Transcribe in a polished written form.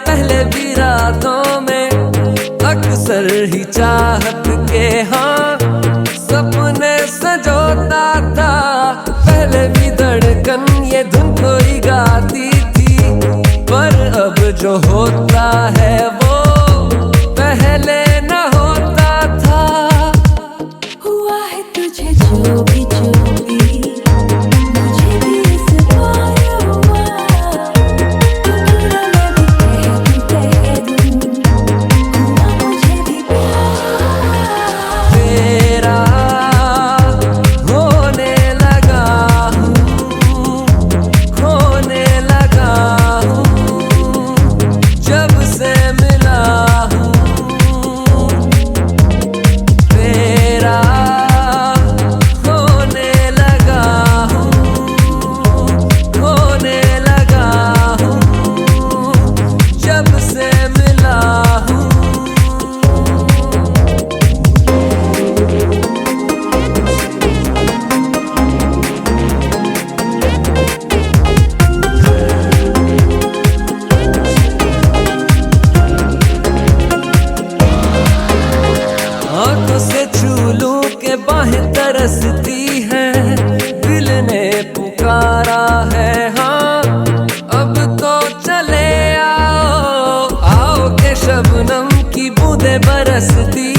पहले भी रातों में अक्सर ही चाहत के हाँ सपने सजोता था। पहले भी धड़कन ये धुन कोई गाती थी, पर अब जो होता है वो पहले न होता था। हुआ है तुझे जो भी से छू लूं के बाहें तरसती हैं, दिल ने पुकारा है हाँ अब तो चले आओ, आओ के शबनम की बूंदें बरसती